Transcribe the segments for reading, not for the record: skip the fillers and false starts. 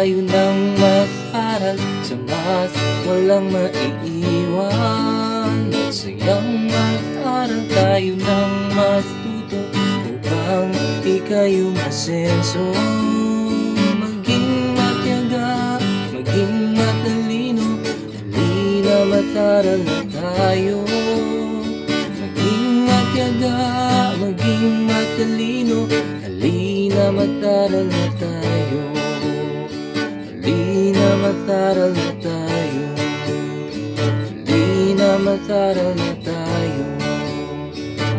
tayo ng Math-aral. Sa Math, walang maiiwan. Math-sayang Math-aral, tayo ng Math-tuto upang ika'y umasenso. Maging matyaga, maging matalino, halina Math-aral na tayo. Maging matyaga, maging matalino, halina Math-aral na tayo. Halina Math-aral na tayo. Halina Math-aral na tayo.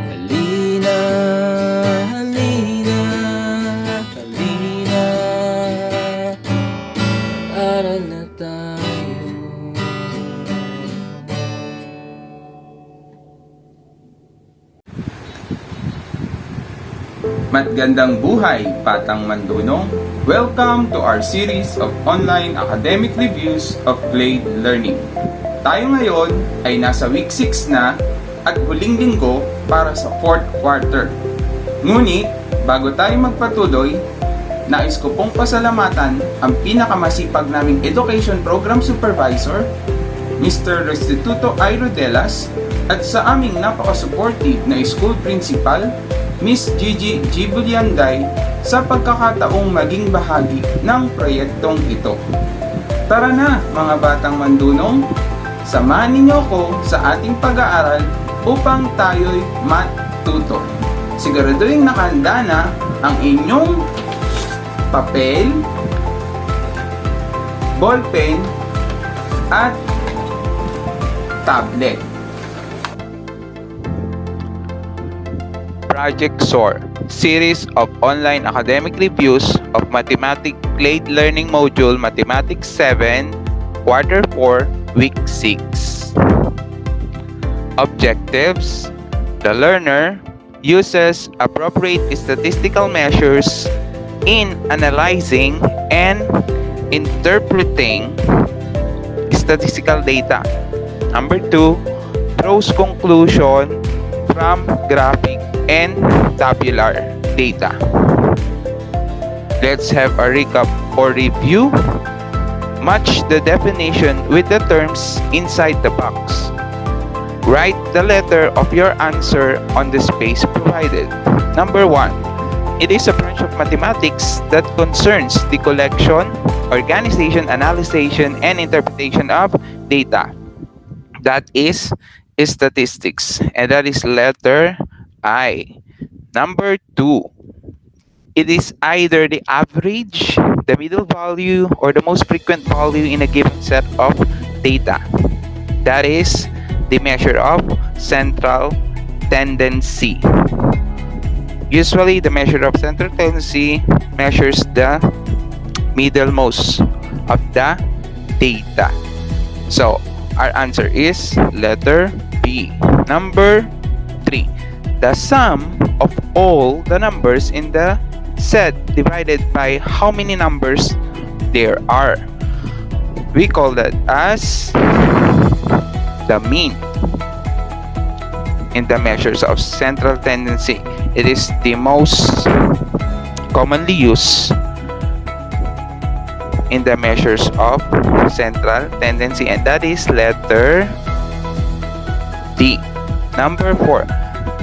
Halina, halina, halina, aral na tayo. Magandang buhay, Batang MANDunong! Welcome to our series of online academic reviews of CLAID Learning. Tayo ngayon ay nasa week 6 na at huling linggo para sa 4th quarter. Ngunit, bago tayo magpatuloy, nais ko pong pasalamatan ang pinakamasipag naming Education Program Supervisor, Mr. Restituto Ayrodelas, at sa aming napaka-supportive na School Principal, Miss Gigi Gibulianday, sa pagkakataong maging bahagi ng proyektong ito. Tara na mga Batang MANDunong, samahan ninyo ko sa ating pag-aaral upang tayo'y Math-tuto. Siguraduhin nakahanda na ang inyong papel, ballpen, at tablet. Project SOAR, series of online academic reviews of Mathematics CLAID Learning Module Mathematics 7, Quarter 4, Week 6. Objectives: the learner uses appropriate statistical measures in analyzing and interpreting statistical data. Number 2, draws conclusion from graphic and tabular data. Let's have a recap or review. Match the definition with the terms inside the box. Write the letter of your answer on the space provided. Number 1. It is a branch of mathematics that concerns the collection, organization, analysis, and interpretation of data. That is statistics, and that is letter I. Number 2. It is either the average, the middle value, or the most frequent value in a given set of data. That is the measure of central tendency. Usually, the measure of central tendency measures the middlemost of the data. So, our answer is letter B. Number 3. The sum of all the numbers in the set divided by how many numbers there are. We call that as the mean. In the measures of central tendency, it is the most commonly used in the measures of central tendency, and that is letter D. Number 4.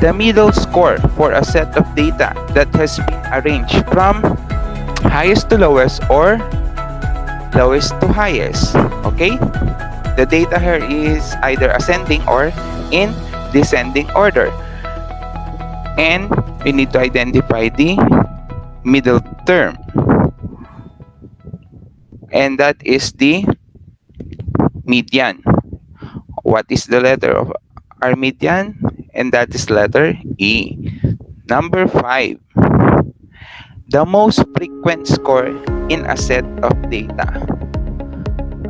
The middle score for a set of data that has been arranged from highest to lowest or lowest to highest. Okay? The data here is either ascending or in descending order. And we need to identify the middle term. And that is the median. What is the letter of our median? And that is letter E. Number 5. The most frequent score in a set of data.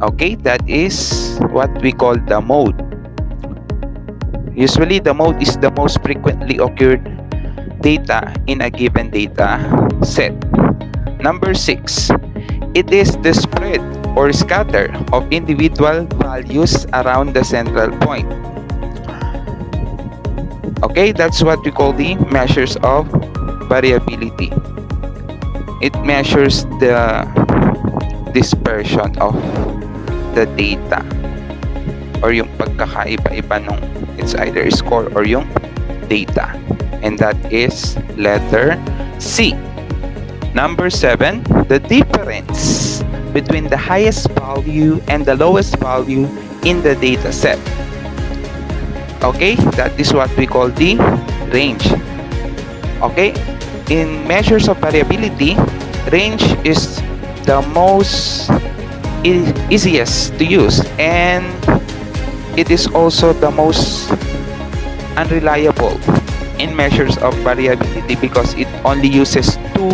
Okay, that is what we call the mode. Usually, the mode is the most frequently occurred data in a given data set. Number 6. It is the spread or scatter of individual values around the central point. Okay, that's what we call the measures of variability. It measures the dispersion of the data or yung pagkakaiba-iba nung it's either score or yung data. And that is letter C. Number 7, the difference between the highest value and the lowest value in the data set. Okay, that is what we call the range. Okay, in measures of variability, range is the most easiest to use, and it is also the most unreliable in measures of variability because it only uses two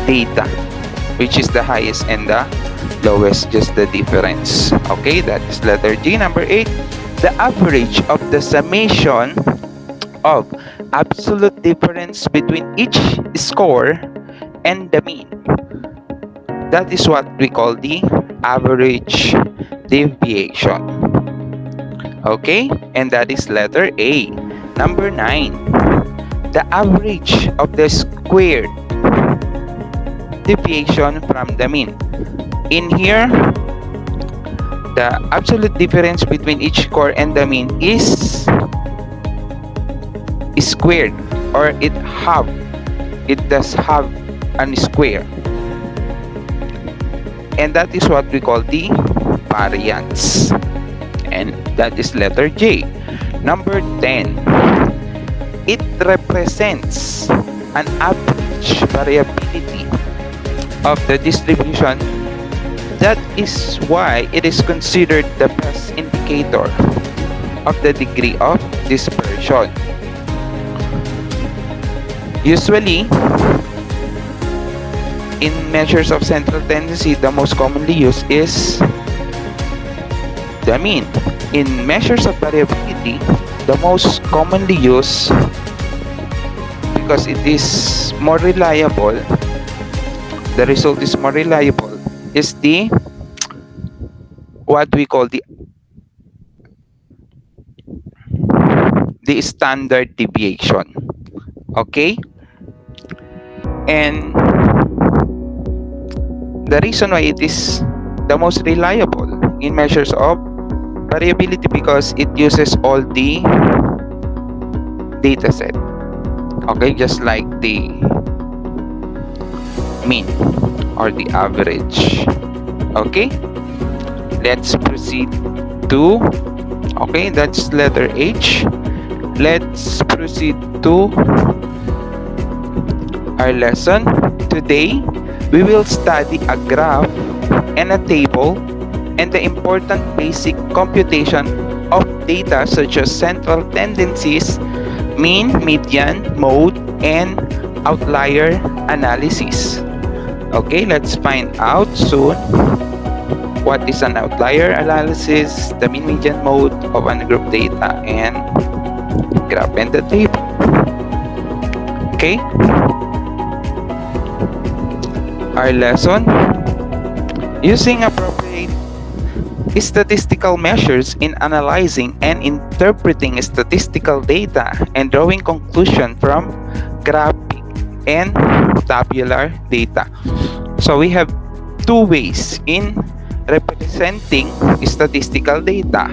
data, which is the highest and the lowest, just the difference. Okay, that is letter G. Number 8, the average of the summation of absolute difference between each score and the mean. That is what we call the average deviation. Okay, and that is letter A. Number 9, the average of the squared deviation from the mean. In here, the absolute difference between each score and the mean is squared, or it does have a square, and that is what we call the variance, and that is letter J. Number 10, it represents an average variability of the distribution. That is why it is considered the best indicator of the degree of dispersion. Usually, in measures of central tendency, the most commonly used is the mean. In measures of variability, the most commonly used, because it is more reliable, the result is more reliable, is the what we call the standard deviation. Okay, and the reason why it is the most reliable in measures of variability because it uses all the data set. Okay, just like the mean or the average. Okay, let's proceed to, okay, that's letter H. Let's proceed to our lesson. Today, we will study a graph and a table and the important basic computation of data such as central tendencies, mean, median, mode, and outlier analysis. Okay, let's find out soon what is an outlier analysis, the mean, median, mode of ungrouped data, and graph and the table. Okay, our lesson: using appropriate statistical measures in analyzing and interpreting statistical data and drawing conclusion from graphic and tabular data. So we have two ways in representing statistical data.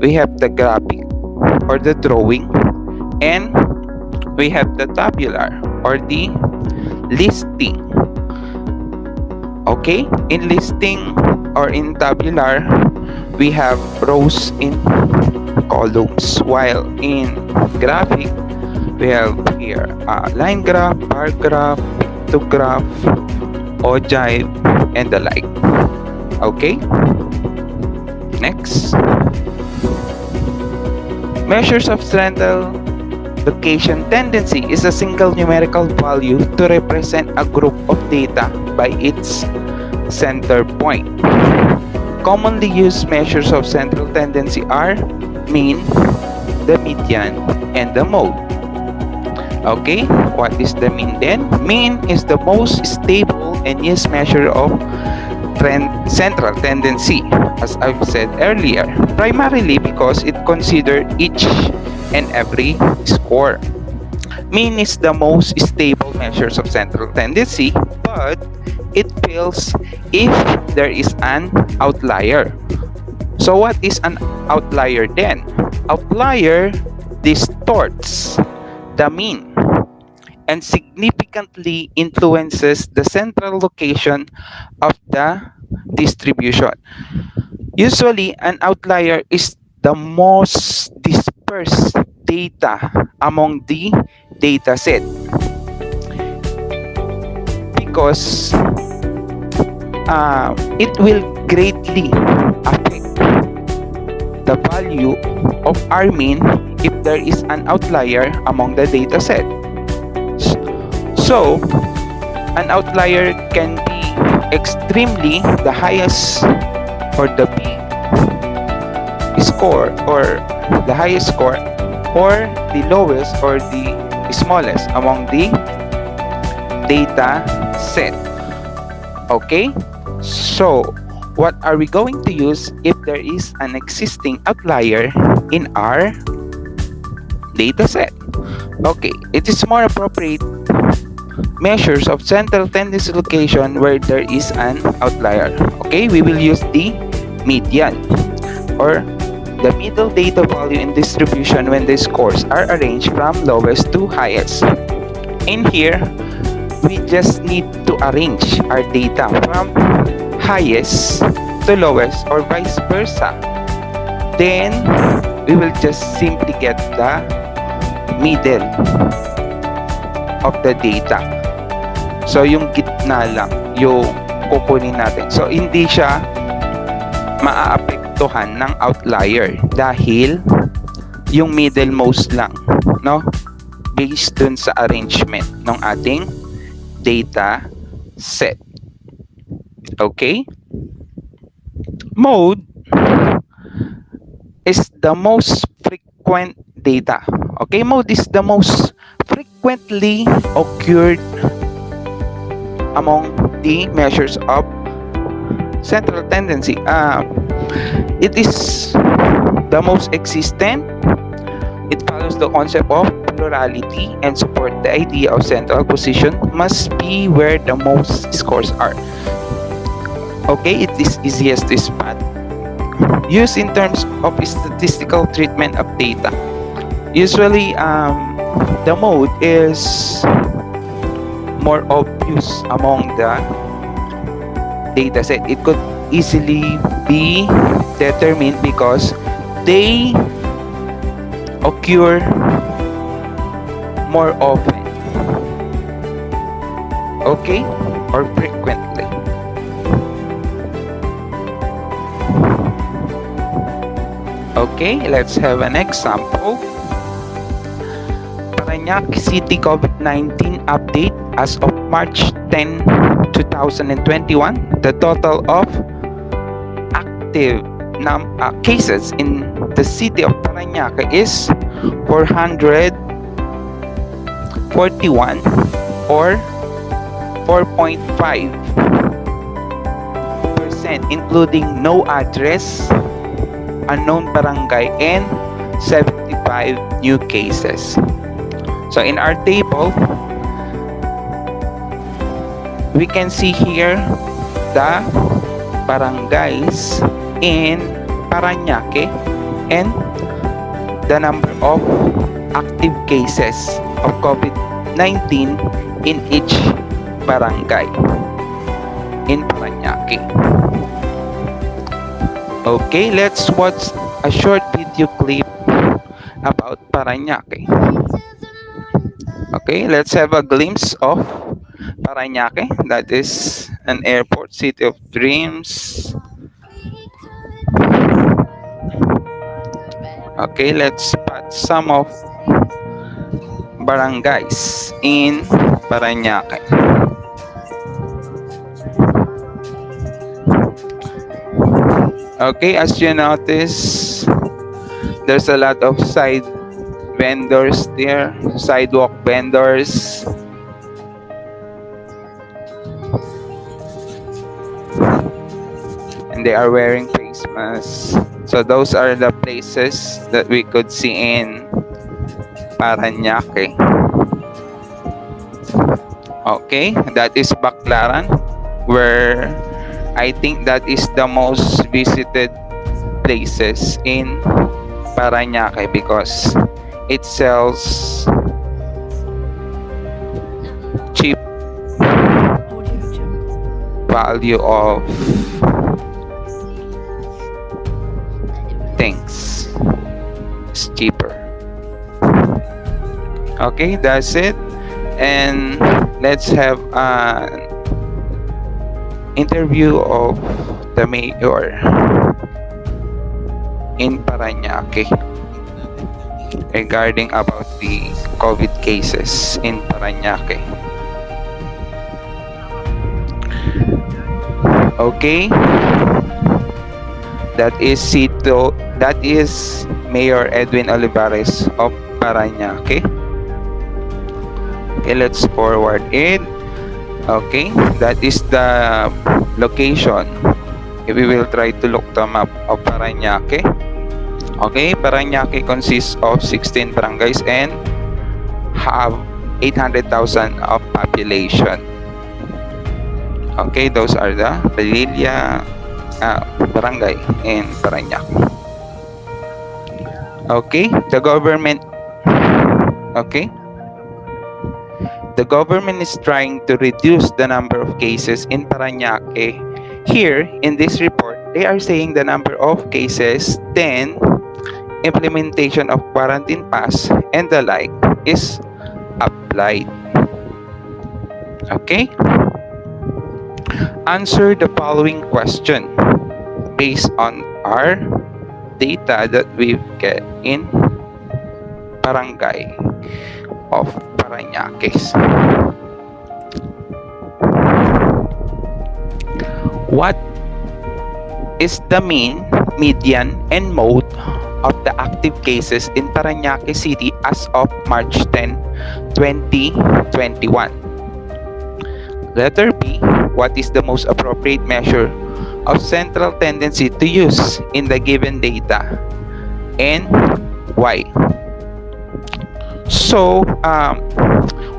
We have the graphic or the drawing, and we have the tabular or the listing. Okay, in listing or in tabular, we have rows in columns, while in graphic, we have here line graph, bar graph, pictograph, ogive, and the like. Okay, next. Measures of central location tendency is a single numerical value to represent a group of data by its center point. Commonly used measures of central tendency are mean, the median, and the mode. Okay, what is the mean then? Mean is the most stable and used measure of central tendency, as I've said earlier, primarily because it considers each and every score. Mean is the most stable measures of central tendency, but it fails if there is an outlier. So what is an outlier then? Outlier distorts the mean and significantly influences the central location of the distribution. Usually, an outlier is the most dispersed data among the dataset because it will greatly affect the value of our mean if there is an outlier among the dataset. So, an outlier can be extremely the highest or the big score or the highest score or the lowest or the smallest among the data set. Okay? So, what are we going to use if there is an existing outlier in our data set? Okay, it is more appropriate measures of central tendency location where there is an outlier. Okay, we will use the median or the middle data value in distribution when the scores are arranged from lowest to highest. In here, we just need to arrange our data from highest to lowest or vice versa. Then, we will just simply get the middle of the data. So, yung gitna lang yung kukunin natin. So, hindi siya maaapektuhan ng outlier dahil yung middlemost lang, no? Based dun sa arrangement ng ating data set. Okay? Mode is the most frequent data. Okay? Mode is the most frequently occurred among the measures of central tendency. It is the most existent. It follows the concept of plurality and support the idea of central position must be where the most scores are. Okay, it is easiest to spot. Used in terms of statistical treatment of data. Usually, the mode is more obvious among the dataset. It could easily be determined because they occur more often, okay, or frequently. Okay, let's have an example. Parañaque City COVID-19 update as of March 10, 2021. The total of active cases in the city of Parañaque is 441 or 4.5%, including no address, unknown barangay, and 75 new cases. So in our table, we can see here the barangays in Parañaque and the number of active cases of COVID-19 in each barangay in Parañaque. Okay, let's watch a short video clip about Parañaque. Okay, let's have a glimpse of Parañaque. That is an airport, city of dreams. Okay, let's spot some of barangays in Parañaque. Okay, as you notice, there's a lot of side vendors there, sidewalk vendors. And they are wearing face masks. So those are the places that we could see in Parañaque. Okay, that is Baclaran. where I think that is the most visited places in Parañaque because it sells cheap value of things. It's cheaper. Okay, that's it. And let's have an interview of the mayor in Parañaque regarding about the COVID cases in Parañaque. Okay, that is Mayor Edwin Olivares of Parañaque. Okay, let's forward it. Okay, that is the location. We will try to look the map of Parañaque. Okay, Parañaque consists of 16 barangays and have 800,000 of population. Okay, those are the Padilla barangay in Parañaque. Okay, the government is trying to reduce the number of cases in Parañaque. Here in this report, they are saying the number of cases, then implementation of quarantine pass and the like is applied. Okay? Answer the following question based on our data that we get in barangay of Parañaque. What is the mean, median, and mode of the active cases in Parañaque City as of March 10, 2021? Letter B. What is the most appropriate measure of central tendency to use in the given data, and why? So,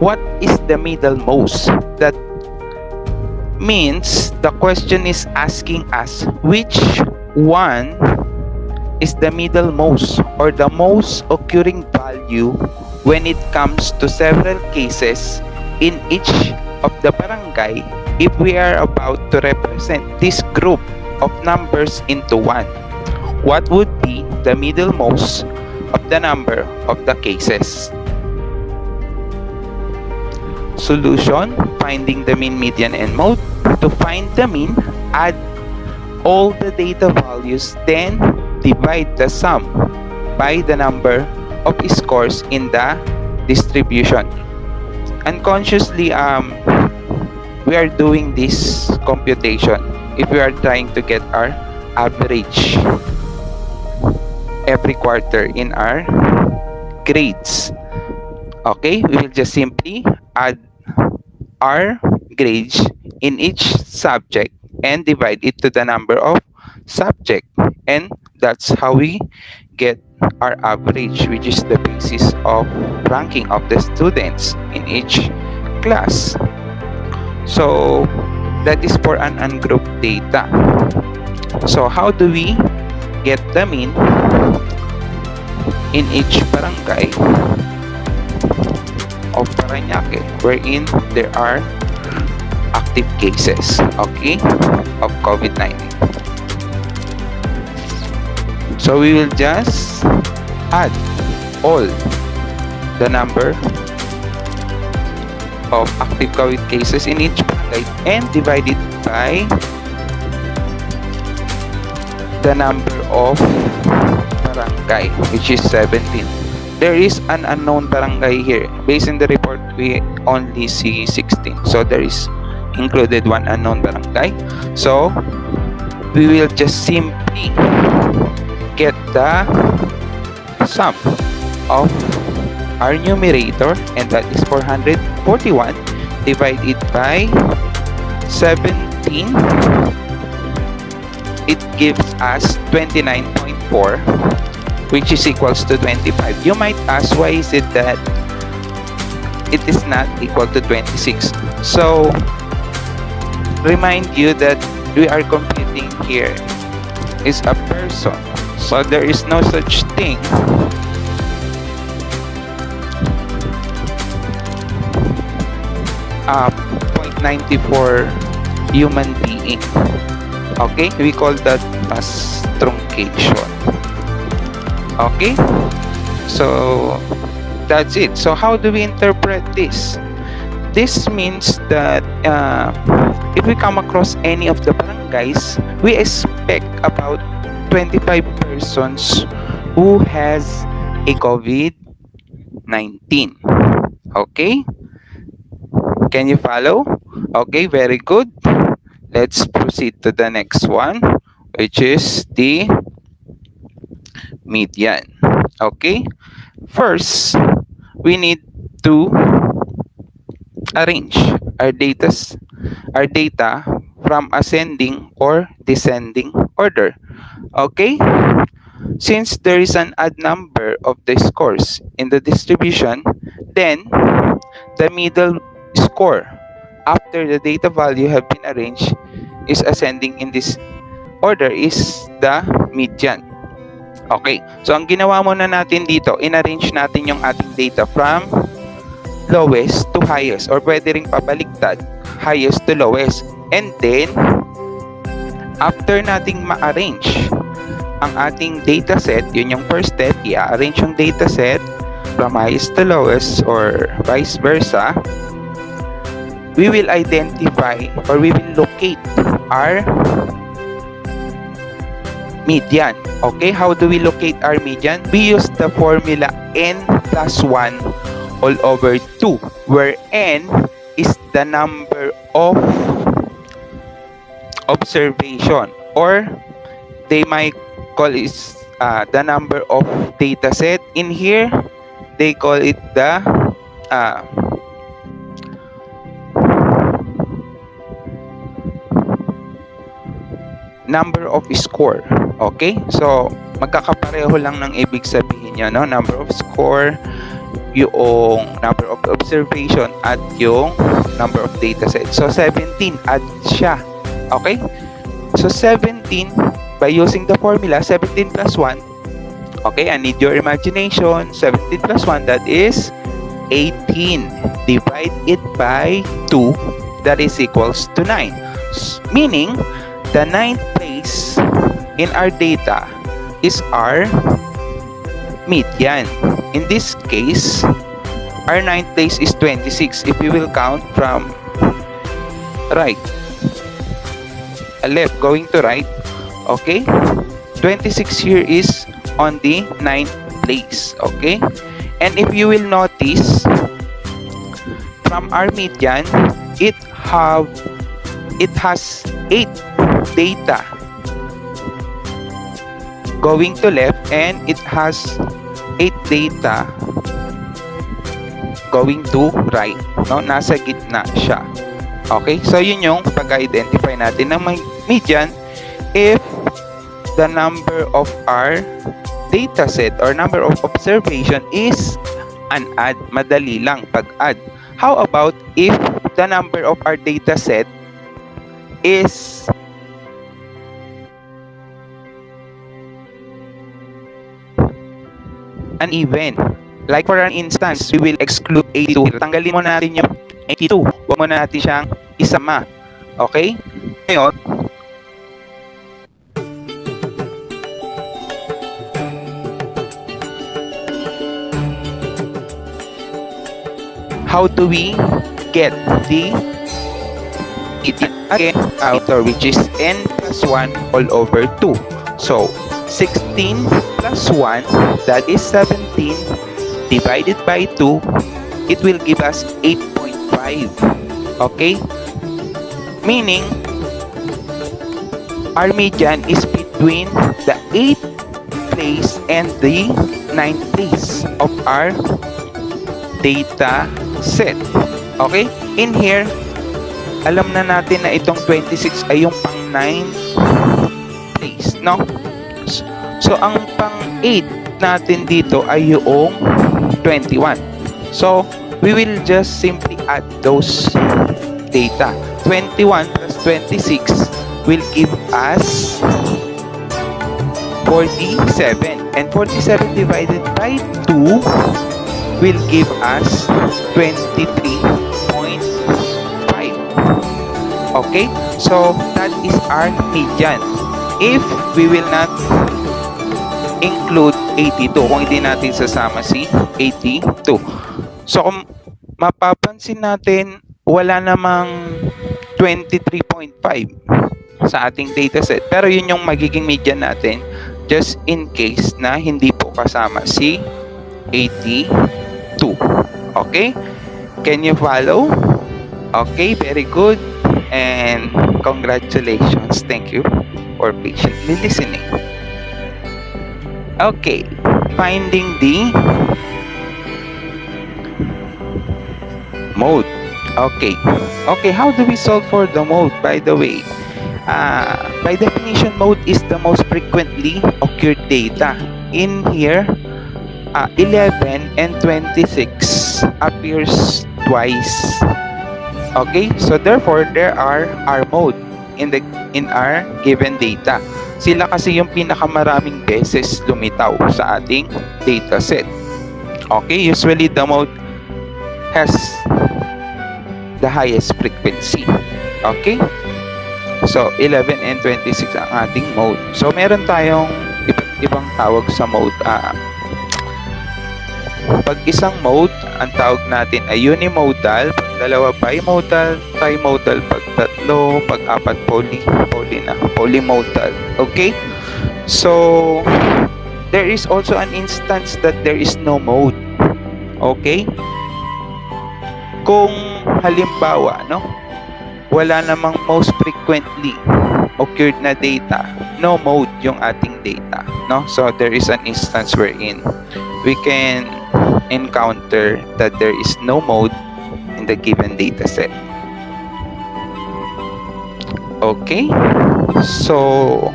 what is the middlemost? That means the question is asking us which one is the middlemost or the most occurring value when it comes to several cases in each of the barangay if we are about to represent this group of numbers into one. What would be the middlemost of the number of the cases? Solution: finding the mean, median, and mode. To find the mean, add all the data values, then divide the sum by the number of scores in the distribution. Unconsciously, we are doing this computation if we are trying to get our average every quarter in our grades. Okay, we will just simply add our grades in each subject and divide it to the number of subject, and that's how we get our average, which is the basis of ranking of the students in each class. So that is for an ungrouped data. So how do we get the mean in each barangay of Parañaque wherein there are active cases, okay, of COVID-19? So we will just add all the number of active COVID cases in each barangay and divide it by the number of barangay, which is 17. There is an unknown barangay here. Based on the report, we only see 16. So there is included one unknown barangay. So we will just simply get the sum of our numerator, and that is 441, divided by 17. It gives us 29.4, which is equals to 25. You might ask, why is it that it is not equal to 26? So remind you that we are computing here is a person. So there is no such thing a 0.94 human being. Okay, we call that as truncation. Okay, so that's it. So how do we interpret this? This means that if we come across any of the barangays, we expect about 25 persons who has a COVID-19. Okay? Can you follow? Okay, very good. Let's proceed to the next one, which is the median. Okay? First, we need to arrange our data from ascending or descending order. Okay? Since there is an odd number of the scores in the distribution, then the middle score after the data value have been arranged is ascending in this order is the median. Okay, so ang ginawa muna natin dito, in-arrange natin yung ating data from lowest to highest, or pwede ring pabaliktad, highest to lowest. And then, after nating ma-arrange ang ating data set, yun yung first step, i-arrange yung data set from highest to lowest or vice versa, we will identify or we will locate our median. Okay, how do we locate our median? We use the formula n plus 1 all over 2, where n is the number of observation, or they might call it the number of data set. In here, they call it the number of score. Okay? So, magkakapareho lang ng ibig sabihin nyo, no? Number of score, yung number of observation, at yung number of data set. So, 17, add siya. Okay? So, 17, by using the formula, 17 plus 1, okay, I need your imagination. 17 plus 1, that is 18. Divide it by 2, that is equals to 9. Meaning, the 9th place in our data is our median. In this case, our 9th place is 26. If we will count from right, left going to right, okay, 26 here is on the 9th place. Okay, and if you will notice, from our median, it has 8 data going to left, and it has 8 data going to right, no? Nasa gitna siya. Okay, so yun yung pag-identify natin ng median if the number of our data set or number of observation is an add. Madali lang pag-add. How about if the number of our data set is uneven? Like for an instance, we will exclude 82. Tanggalin mo natin yung 82. Huwag mo natin siyang isama. Okay? Ngayon, how do we get the median? Again, outer, which is n plus 1 all over 2. So, 16 plus 1, that is 17, divided by 2, it will give us 8.5. Okay? Meaning, our median is between the 8th place and the 9th place of our data set. Okay? In here, alam na natin na itong 26 ay yung pang 9th place, no? So, ang pang 8 natin dito ay yung 21. So, we will just simply add those data. 21 plus 26 will give us 47. And 47 divided by 2 will give us 23.5. Okay? So, that is our median. If we will not include 82, kung hindi natin sasama si 82. So, kung mapapansin natin, wala namang 23.5 sa ating dataset. Pero yun yung magiging median natin just in case na hindi po kasama si 82. Okay? Can you follow? Okay, very good. And congratulations. Thank you for patiently listening. Okay, finding the mode. Okay, how do we solve for the mode? By the way, by definition, mode is the most frequently occurred data. In here, 11 and 26 appears twice. Okay, so therefore there are our mode in our given data. Sila kasi yung pinakamaraming beses lumitaw sa ating dataset. Okay, usually the mode has the highest frequency. Okay, so 11 and 26 ang ating mode. So meron tayong iba't ibang tawag sa mode. Pag isang mode, ang tawag natin ay unimodal, pag dalawa bimodal, trimodal, pag tatlo, pag apat polymodal. Okay? So, there is also an instance that there is no mode. Okay? Kung halimbawa, no, wala namang most frequently occurred na data, no mode yung ating data, no? So, there is an instance wherein we can encounter that there is no mode in the given data set. Okay, so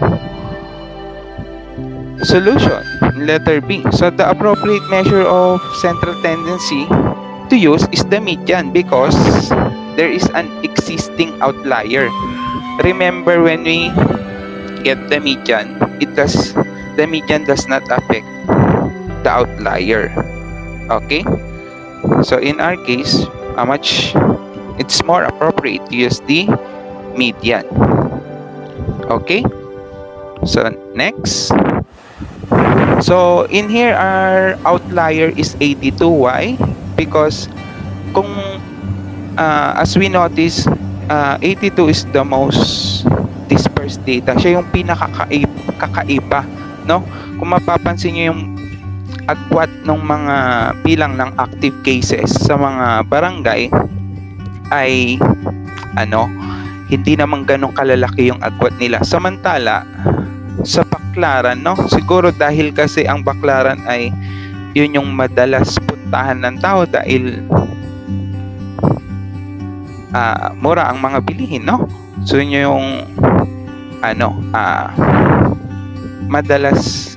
solution, letter B. So the appropriate measure of central tendency to use is the median because there is an existing outlier. Remember, when we get the median, the median does not affect the outlier. Okay, so in our case, it's more appropriate to use the median. Okay, so next, so in here our outlier is 82. Why? Because kung as we notice, 82 is the most dispersed data. Siya yung pinakakaiba, no? Kung mapapansin niyo yung agwat ng mga bilang ng active cases sa mga barangay ay hindi naman ganong kalalaki yung agwat nila. Samantala sa baklaran, no, siguro dahil kasi ang baklaran ay yun yung madalas puntahan ng tao dahil mura ang mga bilihin, no? So yun yung madalas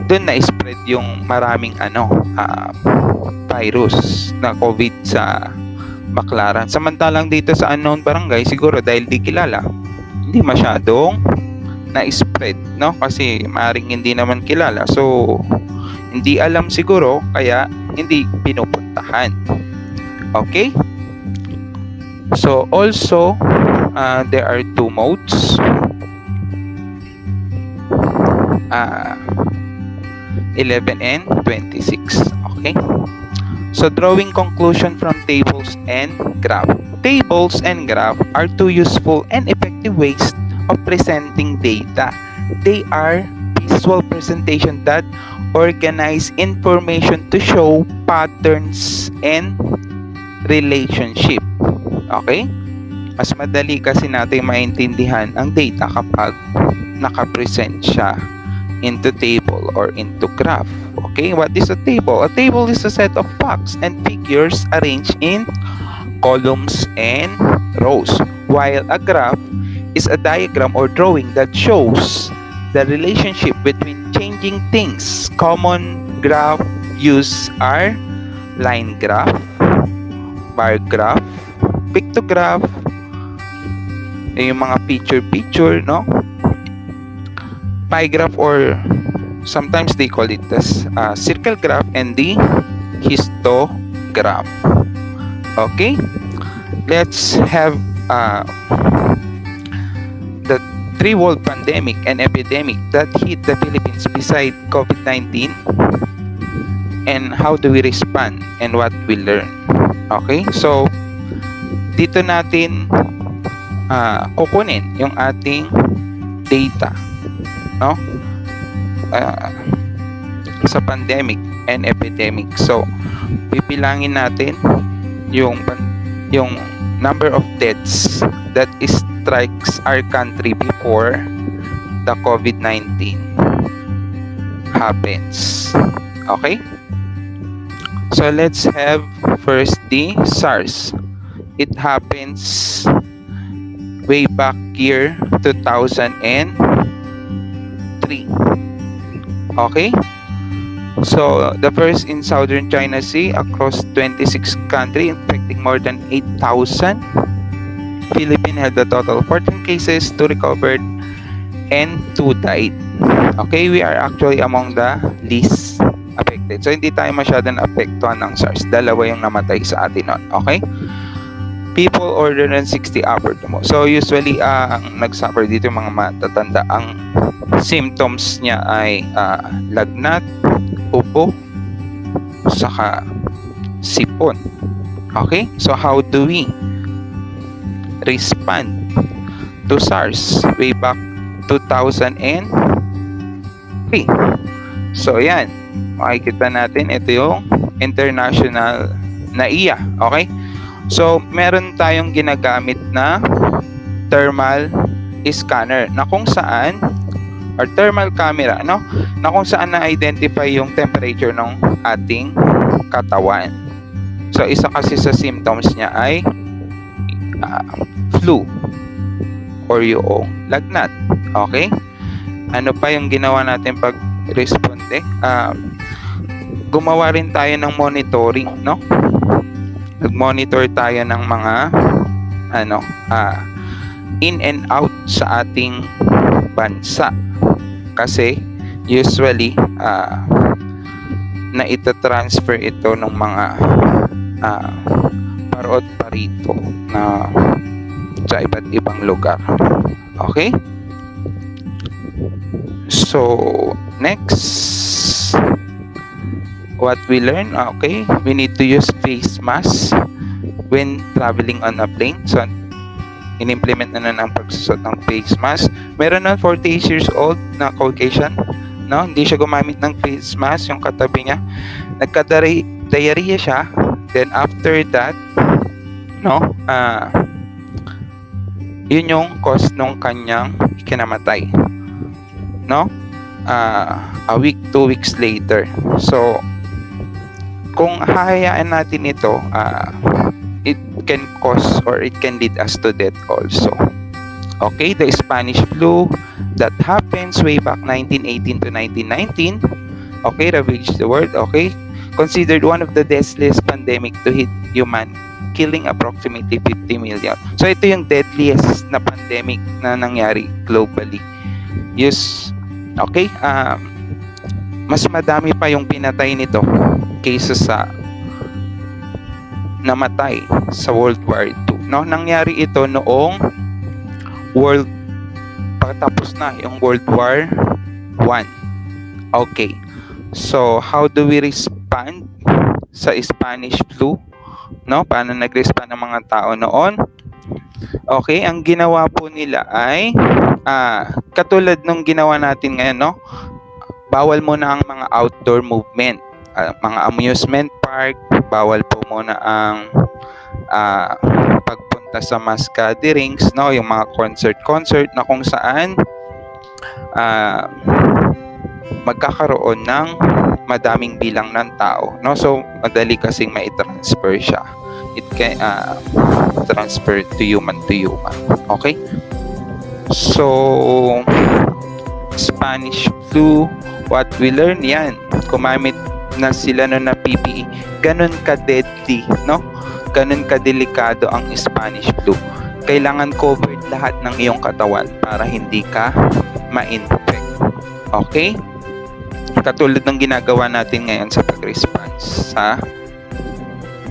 doon na-spread yung maraming virus na COVID sa baklaran. Samantalang dito sa unknown barangay, siguro dahil di kilala, hindi masyadong na-spread, no? Kasi maaaring hindi naman kilala. So, hindi alam siguro, kaya hindi pinupuntahan. Okay? So, also, there are two modes. 11 and 26. Okay, so drawing conclusion from tables and graph. Tables and graph are two useful and effective ways of presenting data. They are visual presentation that organize information to show patterns and relationship. Okay, mas madali kasi natin maintindihan ang data kapag nakapresent siya into table or into graph. Okay, what is a table? A table is a set of facts and figures arranged in columns and rows, while a graph is a diagram or drawing that shows the relationship between changing things. Common graph use are line graph, bar graph, pictograph, yung mga picture, no? Pie graph, or sometimes they call it as circle graph, and the histogram. Okay, let's have the three-world pandemic and epidemic that hit the Philippines beside COVID-19, and how do we respond and what we learn. Okay, so dito natin kukunin yung ating data, no? Sa pandemic and epidemic. So pipilangin natin yung number of deaths that strikes our country before the COVID-19 happens. Okay, so let's have first the SARS. It happens way back year 2003. Okay, so the first in southern China Sea across 26 countries, infecting more than 8,000. Philippines had a total of 14 cases, 2 recovered, and 2 died. Okay, we are actually among the least affected. So hindi tayo masyadong apektuhan ng SARS. Dalawa yung namatay sa atin nun. Okay, people older than 60 upward mo. So usually ang nagsuffer dito yung mga matatanda. Ang symptoms niya ay lagnat, ubo, saka sipon. Okay, so how do we respond to SARS way back 2003? So yan, makikita natin ito yung international na iya. Okay, so meron tayong ginagamit na thermal scanner na kung saan, or thermal camera, no, na kung saan na-identify yung temperature ng ating katawan. So isa kasi sa symptoms niya ay flu or yung lagnat. Okay, ano pa yung ginawa natin pag responde? Gumawa rin tayo ng monitoring, no? Nag-monitor tayo ng mga in and out sa ating bansa, kasi usually na ita-transfer ito ng mga parot parito na sa iba't ibang lugar. Okay, so next, what we learn, okay, we need to use face mask when traveling on a plane. So in-implement na ng pagsusot ng face mask. Meron na 48 years old na Caucasian, no, hindi siya gumamit ng face mask. Yung katabi niya nagka-diarrhea siya, then after that, no, yun yung cause nung kanyang kinamatay, no, a week, 2 weeks later. So kung hahayaan natin ito, it can cause or it can lead us to death also. Okay, the Spanish flu that happens way back 1918 to 1919, okay, ravaged the world. Okay, considered one of the deadliest pandemic to hit human, killing approximately 50 million. So ito yung deadliest na pandemic na nangyari globally. Yes, okay, mas madami pa yung pinatay nito kaysa sa namatay sa World War II. No, nangyari ito noong pagtapos na yung World War I. Okay, so how do we respond sa Spanish flu? No, paano nag-respond ng mga tao noon? Okay, ang ginawa po nila ay katulad nung ginawa natin ngayon, no? Bawal muna ang mga outdoor movement, mga amusement park, bawal po muna ang pagpunta sa mass gatherings, no, yung mga concert na kung saan magkakaroon ng madaming bilang ng tao, no. So madali kasing mai-transfer siya. It can transfer to human. Okay, so Spanish flu, what we learn yan, gumamit na sila no na PPE, ganun ka deadly, no, ganun kadelikado ang Spanish flu. Kailangan covered lahat ng iyong katawan para hindi ka ma-infect. Okay? Katulad ng ginagawa natin ngayon sa pag-response sa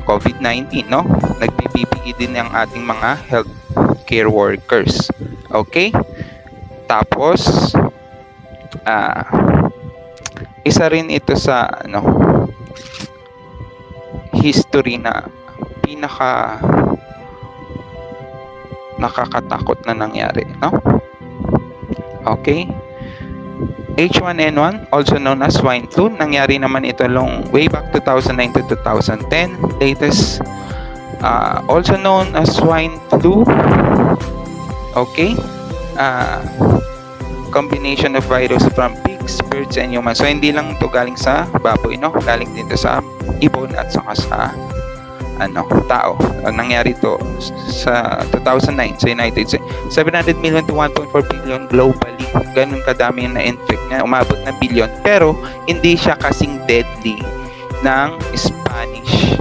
COVID-19, no? Nag-PPE din ang ating mga healthcare workers. Okay? Tapos, isa rin ito sa history na pinaka nakakatakot na nangyari, no? Okay? H1N1, also known as swine flu, nangyari naman ito way back 2009 to 2010. Latest, also known as swine flu. Okay? Combination of virus from pigs, birds, and humans. So, hindi lang ito galing sa baboy, no? Galing dito sa ibon at saka sa tao. Nangyari ito sa 2009 sa United States. 700 million to 1.4 billion globally. Ganun kadami yung na-infect niya. Umabot na billion. Pero, hindi siya kasing deadly ng Spanish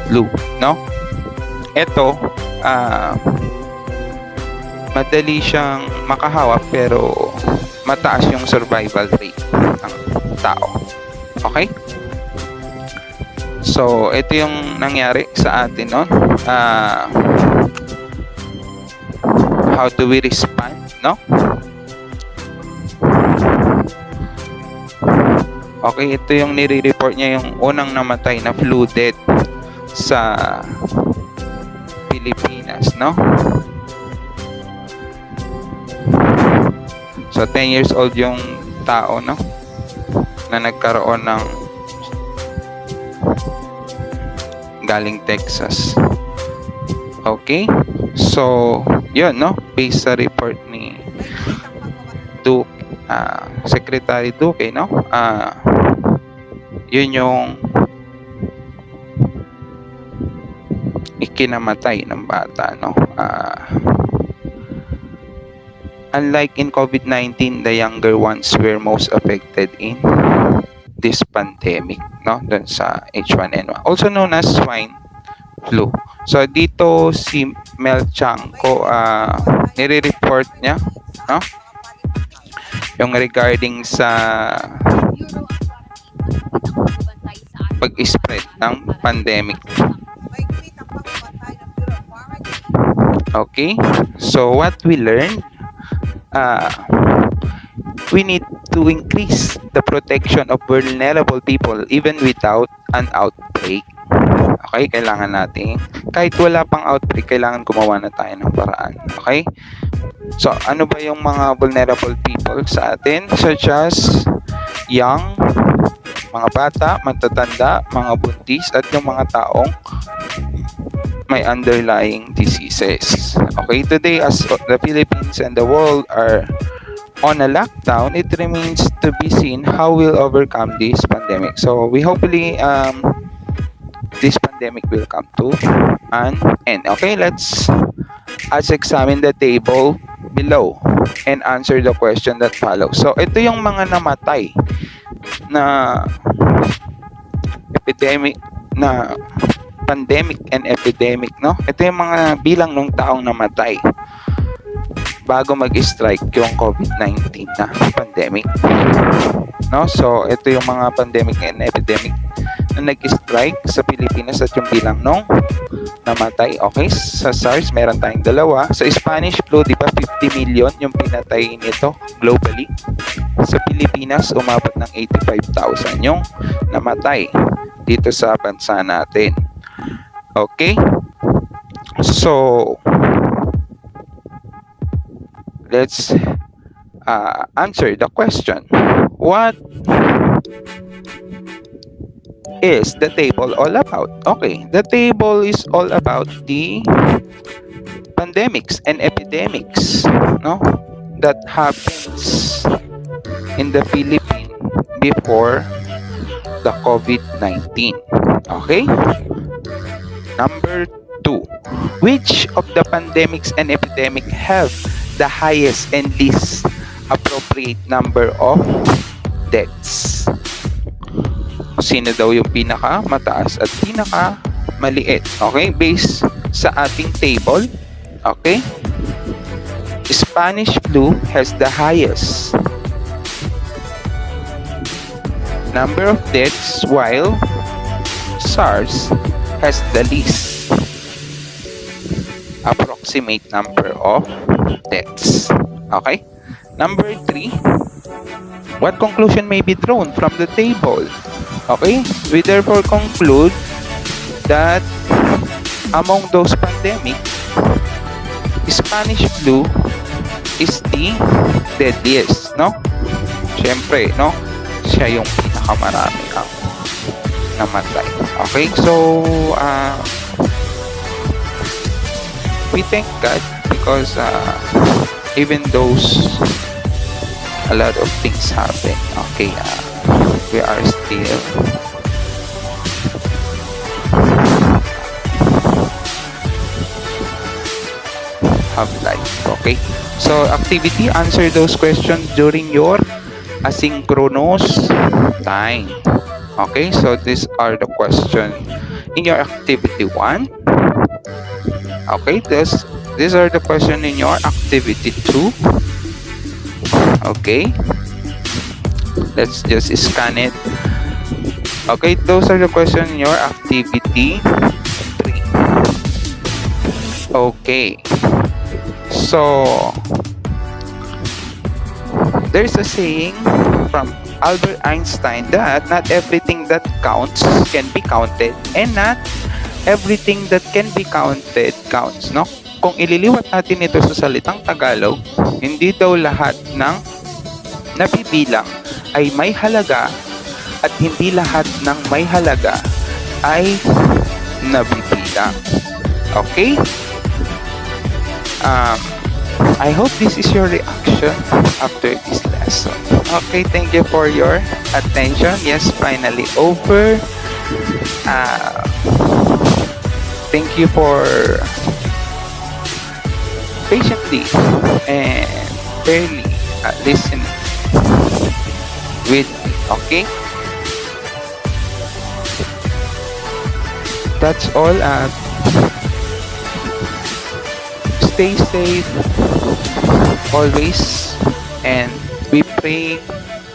flu, no? Ito, madali siyang makahawak pero mataas yung survival rate ng tao. Okay? So, ito yung nangyari sa atin, no? How do we respond, no? Okay, ito yung nire-report niya, yung unang namatay na flu death sa Pilipinas, no? So, 10 years old yung tao, no? Na nagkaroon ng galing Texas. Okay? So, yun, no? Based sa report ni Duke, Secretary Duque, no? Yun yung ikinamatay ng bata, no? Unlike in COVID-19, the younger ones were most affected in this pandemic, no? Dun sa H1N1, also known as swine flu. So dito si Mel Chanco, nire-report niya, no? Yung regarding sa pag-spread ng pandemic. Okay, so what we learned, we need to increase the protection of vulnerable people even without an outbreak. Okay, kailangan natin, kahit wala pang outbreak, kailangan gumawa na tayo ng paraan. Okay, so ano ba yung mga vulnerable people sa atin? Such as young, mga bata, matatanda, mga buntis, at yung mga taong may underlying diseases. Okay, today as the Philippines and the world are on a lockdown, it remains to be seen how we'll overcome this pandemic. So we hopefully this pandemic will come to an end. Okay, let's examine the table below and answer the question that follows. So ito yung mga namatay na epidemic, na pandemic and epidemic, no? Ito yung mga bilang ng taong namatay bago mag-strike yung COVID-19 na pandemic, no? So ito yung mga pandemic and epidemic na nag-strike sa Pilipinas at yung bilang nung namatay. Okay, sa SARS meron tayong dalawa. Sa Spanish flu, di ba 50 million yung pinatay nito globally? Sa Pilipinas, umabot ng 85,000 yung namatay dito sa bansa natin. Okay, so let's answer the question. What is the table all about? Okay, the table is all about the pandemics and epidemics, no, that happens in the Philippines before the COVID-19. Okay, number 2, which of the pandemics and epidemic have the highest and least appropriate number of deaths? Sino daw yung pinaka mataas at pinaka maliit. Okay? Based sa ating table. Okay? Spanish flu has the highest number of deaths, while SARS has the least approximate number of deaths. Okay? Number 3, what conclusion may be drawn from the table? Okay? We therefore conclude that among those pandemic, Spanish flu is the deadliest, no? Siyempre, no? Siya yung pinakamarami ang namatay. Okay? So, we thank God because even those a lot of things happen, okay, we are still have life. Okay, so activity, answer those questions during your asynchronous time. Okay, so these are the questions in your activity 1. Okay, these are the questions in your activity 2. Okay, let's just scan it. Okay, those are the questions in your activity 3. Okay, so there's a saying from Albert Einstein that not everything that counts can be counted, and not everything that can be counted counts, no? Kung ililiwat natin ito sa salitang Tagalog, hindi daw lahat ng nabibilang ay may halaga, at hindi lahat ng may halaga ay nabibilang. Okay? I hope this is your reaction after this lesson. Okay, thank you for your attention. Yes, finally over. Thank you for patiently and fairly listening with me. Okay? That's all. Stay safe always, and we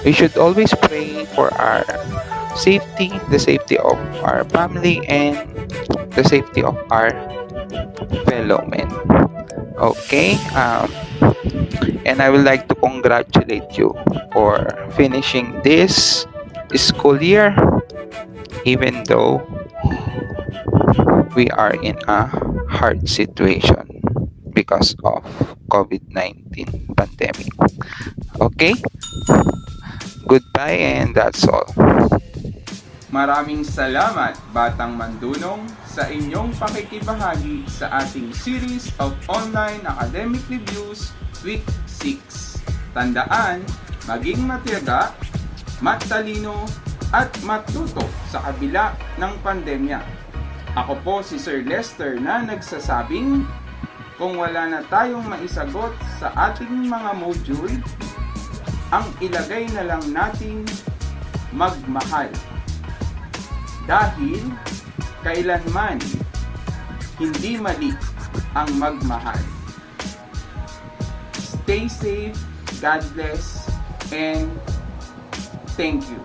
should always pray for our safety, the safety of our family, and the safety of our fellow men. Okay, and I would like to congratulate you for finishing this school year, even though we are in a hard situation because of COVID-19 pandemic. Okay? Goodbye, and that's all. Maraming salamat, Batang Mandunong, sa inyong pakikibahagi sa ating series of online academic reviews week 6. Tandaan, maging matiyaga, matalino, at matuto sa kabila ng pandemya. Ako po si Sir Lester na nagsasabing, kung wala na tayong maisagot sa ating mga module, ang ilagay na lang natin magmahal. Dahil kailanman hindi mali ang magmahal. Stay safe, God bless, and thank you.